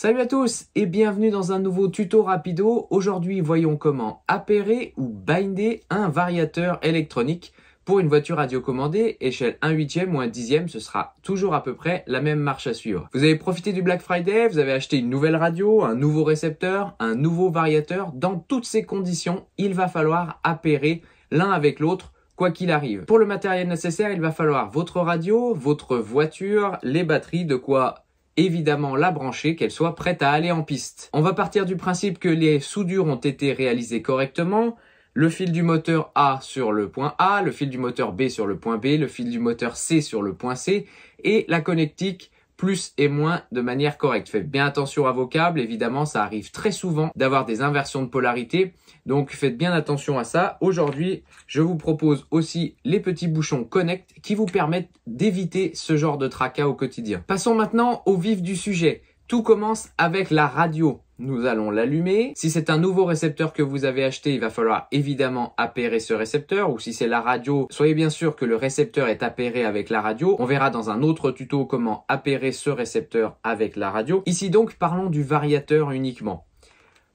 Salut à tous et bienvenue dans un nouveau tuto rapido. Aujourd'hui, voyons comment appairer ou binder un variateur électronique pour une voiture radiocommandée, échelle 1/8 ou 1/10, ce sera toujours à peu près la même marche à suivre. Vous avez profité du Black Friday, vous avez acheté une nouvelle radio, un nouveau récepteur, un nouveau variateur. Dans toutes ces conditions, il va falloir appairer l'un avec l'autre, quoi qu'il arrive. Pour le matériel nécessaire, il va falloir votre radio, votre voiture, les batteries, de quoi évidemment la brancher, qu'elle soit prête à aller en piste. On va partir du principe que les soudures ont été réalisées correctement. Le fil du moteur A sur le point A, le fil du moteur B sur le point B, le fil du moteur C sur le point C et la connectique plus et moins de manière correcte. Faites bien attention à vos câbles, évidemment ça arrive très souvent d'avoir des inversions de polarité, donc faites bien attention à ça. Aujourd'hui, je vous propose aussi les petits bouchons Connect qui vous permettent d'éviter ce genre de tracas au quotidien. Passons maintenant au vif du sujet. Tout commence avec la radio. Nous allons l'allumer. Si c'est un nouveau récepteur que vous avez acheté, il va falloir évidemment appairer ce récepteur. Ou si c'est la radio, soyez bien sûr que le récepteur est appairé avec la radio. On verra dans un autre tuto comment appairer ce récepteur avec la radio. Ici donc, parlons du variateur uniquement.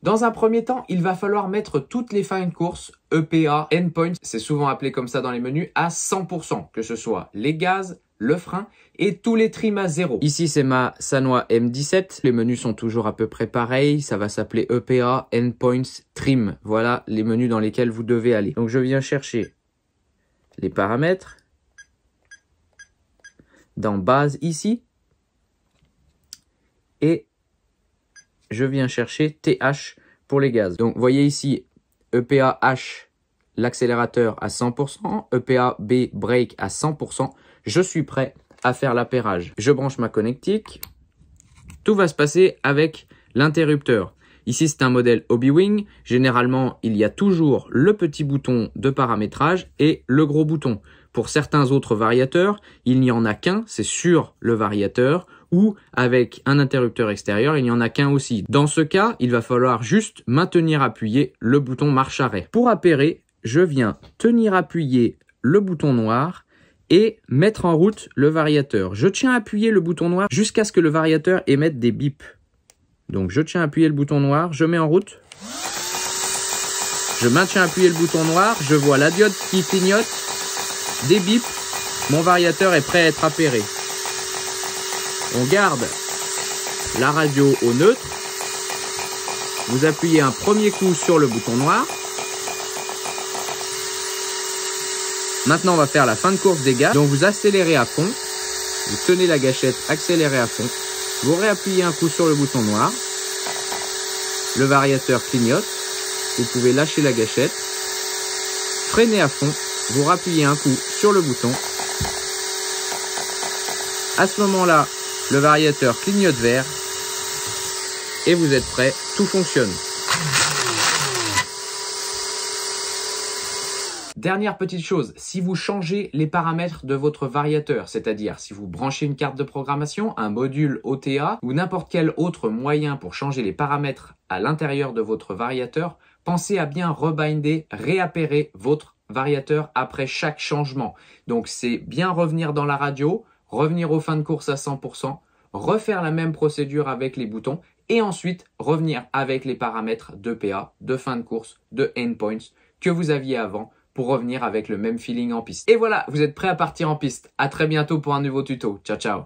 Dans un premier temps, il va falloir mettre toutes les fins de course, EPA, endpoints, c'est souvent appelé comme ça dans les menus, à 100%, que ce soit les gaz, le frein et tous les trims à 0. Ici, c'est ma Sanwa M17. Les menus sont toujours à peu près pareils. Ça va s'appeler EPA, endpoints, trim. Voilà les menus dans lesquels vous devez aller. Donc, je viens chercher les paramètres dans base ici et je viens chercher TH pour les gaz. Donc, vous voyez ici, EPA H, l'accélérateur à 100%, EPA B, brake à 100%. Je suis prêt à faire l'appairage. Je branche ma connectique. Tout va se passer avec l'interrupteur. Ici, c'est un modèle Hobbywing. Généralement, il y a toujours le petit bouton de paramétrage et le gros bouton. Pour certains autres variateurs, il n'y en a qu'un, c'est sur le variateur, ou avec un interrupteur extérieur, il n'y en a qu'un aussi. Dans ce cas, il va falloir juste maintenir appuyé le bouton marche arrêt. Pour appairer, je viens tenir appuyé le bouton noir et mettre en route le variateur. Je tiens à appuyer le bouton noir jusqu'à ce que le variateur émette des bips. Donc je tiens à appuyer le bouton noir, je mets en route. Je maintiens appuyé le bouton noir, je vois la diode qui clignote, des bips, mon variateur est prêt à être appairé. On garde la radio au neutre. Vous appuyez un premier coup sur le bouton noir. Maintenant, on va faire la fin de course des gaz. Donc, vous accélérez à fond. Vous tenez la gâchette, accélérez à fond. Vous réappuyez un coup sur le bouton noir. Le variateur clignote. Vous pouvez lâcher la gâchette. Freinez à fond. Vous rappuyez un coup sur le bouton. À ce moment-là, le variateur clignote vert. Et vous êtes prêt. Tout fonctionne. Dernière petite chose, si vous changez les paramètres de votre variateur, c'est-à-dire si vous branchez une carte de programmation, un module OTA ou n'importe quel autre moyen pour changer les paramètres à l'intérieur de votre variateur, pensez à bien rebinder, réappairer votre variateur après chaque changement. Donc c'est bien revenir dans la radio, revenir aux fins de course à 100%, refaire la même procédure avec les boutons et ensuite revenir avec les paramètres d'EPA, de fin de course, de endpoints que vous aviez avant, pour revenir avec le même feeling en piste. Et voilà, vous êtes prêt à partir en piste. À très bientôt pour un nouveau tuto. Ciao, ciao.